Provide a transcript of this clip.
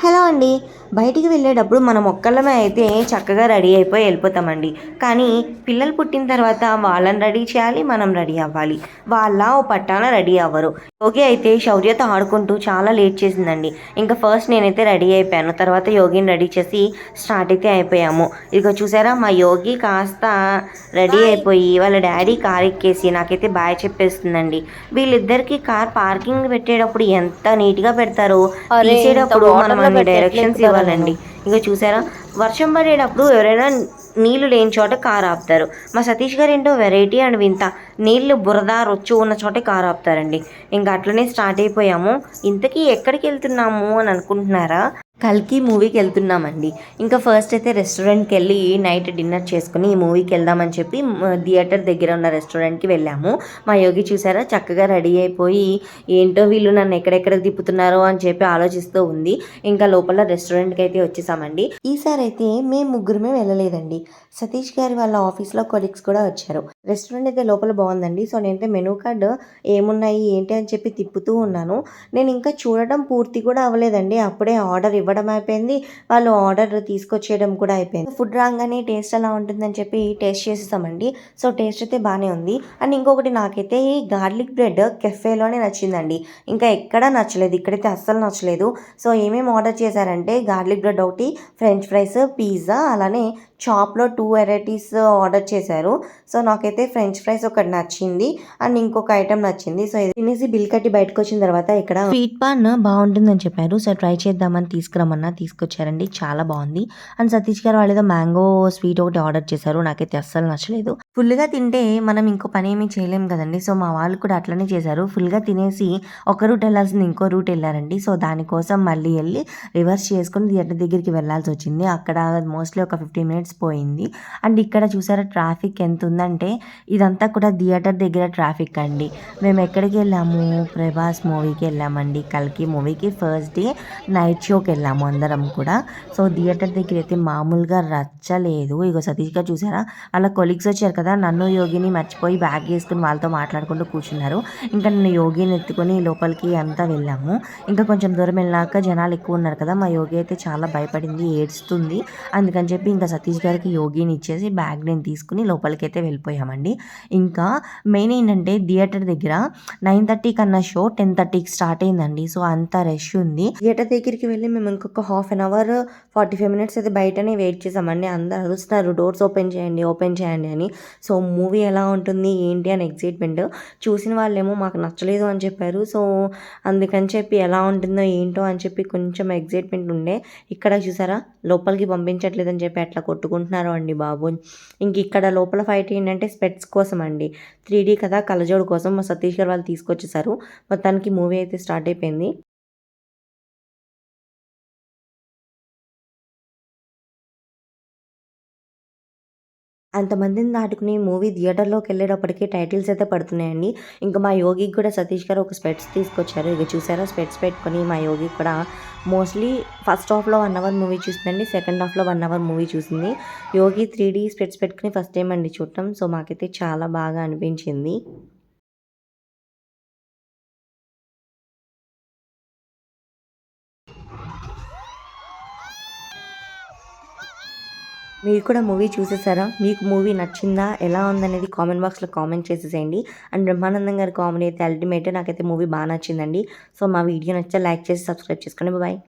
Hello అండి. బయటికి వెళ్ళేటప్పుడు మనం ఒక్కళ్ళమే అయితే చక్కగా రెడీ అయిపోయి వెళ్ళిపోతామండి. కానీ పిల్లలు పుట్టిన తర్వాత వాళ్ళని రెడీ చేయాలి, మనం రెడీ అవ్వాలి. వాళ్ళ ఓ పట్టాన రెడీ అవ్వరు. యోగి అయితే శౌర్యతో ఆడుకుంటూ చాలా లేట్ చేసిందండి. ఇంకా ఫస్ట్ నేనైతే రెడీ అయిపోయాను. తర్వాత యోగిని రెడీ చేసి స్టార్ట్ అయితే అయిపోయాము. ఇక చూసారా మా యోగి కాస్త రెడీ అయిపోయి వాళ్ళ డాడీ కార్ ఎక్కేసి నాకైతే బాయ్ చెప్పేస్తుందండి. వీళ్ళిద్దరికి కార్ పార్కింగ్ పెట్టేటప్పుడు ఎంత నీట్గా పెడతారో, తీసేటప్పుడు మనం అన్ని డైరెక్షన్స్ ఇవ్వాలండి. ఇంకా చూసారా వర్షం పడేటప్పుడు ఎవరైనా నీళ్లు లేని చోట కారు ఆపుతారు. మా సతీష్ గారు ఏంటో వెరైటీ అండ్ వింత, నీళ్లు బురద రొచ్చు ఉన్న చోటే కారు ఆపుతారండి. ఇంకా అట్లనే స్టార్ట్ అయిపోయాము. ఇంతకీ ఎక్కడికి వెళ్తున్నాము అని అనుకుంటున్నారా? కల్కి మూవీకి వెళ్తున్నామండి. ఇంకా ఫస్ట్ అయితే రెస్టారెంట్కి వెళ్ళి నైట్ డిన్నర్ చేసుకుని ఈ మూవీకి వెళ్దామని చెప్పి థియేటర్ దగ్గర ఉన్న రెస్టారెంట్కి వెళ్ళాము. మా యోగి చూసారా చక్కగా రెడీ అయిపోయి ఏంటో వీళ్ళు నన్ను ఎక్కడెక్కడ తిప్పుతున్నారో అని చెప్పి ఆలోచిస్తూ ఉంది. ఇంకా లోపల రెస్టారెంట్కి అయితే వచ్చేసామండి. ఈసారి అయితే మేము ముగ్గురమే వెళ్ళలేదండి. సతీష్ గారి వాళ్ళ ఆఫీస్లో కొలీగ్స్ కూడా వచ్చారు. రెస్టారెంట్ అయితే లోపల బాగుందండి. సో నేనైతే మెనూ కార్డ్ ఏమున్నాయి ఏంటి అని చెప్పి తిప్పుతూ ఉన్నాను. నేను ఇంకా చూడటం పూర్తి కూడా అవ్వలేదండి. అప్పుడే ఆర్డర్ ఇవ్వడం అయిపోయింది, వాళ్ళు ఆర్డర్ తీసుకొచ్చేయడం కూడా అయిపోయింది. ఫుడ్ రాగానే టేస్ట్ ఎలా ఉంటుందని చెప్పి టేస్ట్ చేసేసామండి. సో టేస్ట్ అయితే బాగానే ఉంది. అండ్ ఇంకొకటి నాకైతే ఈ గార్లిక్ బ్రెడ్ కెఫేలోనే నచ్చిందండి. ఇంకా ఎక్కడా నచ్చలేదు, ఇక్కడైతే అస్సలు నచ్చలేదు. సో ఏమేమి ఆర్డర్ చేశారంటే గార్లిక్ బ్రెడ్ ఒకటి, ఫ్రెంచ్ ఫ్రైస్, పిజ్జా, అలానే చాప్లో 2 వెరైటీస్ ఆర్డర్ చేశారు. సో నాకైతే ఫ్రెంచ్ ఫ్రైస్ ఒకటి నచ్చింది అండ్ ఇంకొక ఐటెం నచ్చింది. సో ఇది తినేసి బిల్ కట్టి బయటకు వచ్చిన తర్వాత ఇక్కడ స్వీట్ పాన్ బాగుంటుందని చెప్పారు. సో ట్రై చేద్దామని తీసుకురమ్మన్నా తీసుకొచ్చారండి, చాలా బాగుంది. అండ్ సతీష్ గారు వాళ్ళు ఏదో మ్యాంగో స్వీట్ ఒకటి ఆర్డర్ చేశారు, నాకైతే అస్సలు నచ్చలేదు. ఫుల్గా తింటే మనం ఇంకో పని ఏమీ చేయలేం కదండి. సో మా వాళ్ళు కూడా అట్లనే చేశారు. ఫుల్గా తినేసి ఒక రూట్ వెళ్ళాల్సింది ఇంకో రూట్ వెళ్ళారండి. సో దానికోసం మళ్ళీ వెళ్ళి రివర్స్ చేసుకుని థియేటర్ దగ్గరికి వెళ్ళాల్సి వచ్చింది. అక్కడ మోస్ట్లీ ఒక 15 మినిట్స్ పోయింది. అండ్ ఇక్కడ చూసారా ట్రాఫిక్ ఎంత ఉందంటే, ఇదంతా కూడా థియేటర్ దగ్గర ట్రాఫిక్ అండి. మేము ఎక్కడికి వెళ్ళాము, ప్రభాస్ మూవీకి వెళ్ళామండి. కల్కి మూవీకి ఫస్ట్ డే నైట్ షోకి వెళ్ళాము అందరం కూడా. సో థియేటర్ దగ్గర అయితే మామూలుగా రచ్చలేదు. ఇగో సతీష్ గారు చూసారా అలా కొలీగ్స్ వచ్చారు కదా, నన్ను యోగిని మర్చిపోయి బ్యాగ్ వేసుకుని వాళ్ళతో మాట్లాడుకుంటూ కూర్చున్నారు. ఇంకా నేను యోగిని ఎత్తుకొని లోపలికి అంతా వెళ్ళాము. ఇంకా కొంచెం దూరం వెళ్ళాక జనాలు ఎక్కువ ఉన్నారు కదా, మా యోగి అయితే చాలా భయపడింది, ఏడుస్తుంది. అందుకని చెప్పి ఇంకా సతీష్ గారికి యోగిని ఇచ్చేసి బ్యాగ్ నేను తీసుకుని లోపలికి అయితే వెళ్ళిపోయామండి. ఇంకా మెయిన్ ఏంటంటే థియేటర్ దగ్గర 9:30 కన్నా షో 10:30కి స్టార్ట్ అయిందండి. సో అంత రష్ ఉంది. థియేటర్ దగ్గరికి వెళ్ళి మేము ఇంకొక హాఫ్ అన్ అవర్ 45 మినిట్స్ అయితే బయటనే వెయిట్ చేసామండి. అందరు అరుస్తున్నారు డోర్స్ ఓపెన్ చేయండి ఓపెన్ చేయండి అని. సో మూవీ ఎలా ఉంటుంది ఏంటి అని ఎక్సైట్మెంట్. చూసిన వాళ్ళేమో మాకు నచ్చలేదు అని చెప్పారు. సో అందుకని చెప్పి ఎలా ఉంటుందో ఏంటో అని చెప్పి కొంచెం ఎక్సైట్మెంట్ ఉండే. ఇక్కడ చూసారా లోపలికి పంపించట్లేదని చెప్పి ఎట్లా కొట్టుకుంటున్నారో అండి బాబు. ఇంక ఇక్కడ లోపల ఫైట్ ఏంటంటే స్పెట్స్ కోసం అండి. 3D కదా, కళ్ళజోడు కోసం మా సతీష్ గారు వాళ్ళు తీసుకొచ్చేసారు. మొత్తానికి మూవీ అయితే స్టార్ట్ అయిపోయింది. అంతమందిని దాటుకుని మూవీ థియేటర్లోకి వెళ్ళేటప్పటికి టైటిల్స్ అయితే పడుతున్నాయండి. ఇంకా మా యోగికి కూడా సతీష్ గారు ఒక స్పెట్స్ తీసుకొచ్చారు. ఇక చూసారా స్పెట్స్ పెట్టుకొని మా యోగి కూడా మోస్ట్లీ ఫస్ట్ హాఫ్లో 1 అవర్ మూవీ చూసిందండి, సెకండ్ హాఫ్లో 1 అవర్ మూవీ చూసింది. యోగి 3D స్పెట్స్ పెట్టుకుని ఫస్ట్ టైం అండి చూడటం. సో మాకైతే చాలా బాగా అనిపించింది. మీరు కూడా మూవీ చూసేసారా? మీకు మూవీ నచ్చిందా? ఎలా ఉందనేది కామెంట్ బాక్స్లో కామెంట్ చేసేసేయండి. అండ్ బ్రహ్మానందం గారి కామెడీ అయితే అల్టిమేట్. నాకైతే మూవీ బాగా నచ్చిందండి. సో మా వీడియో నచ్చితే లైక్ చేసి సబ్స్క్రైబ్ చేసుకోండి. బాయ్.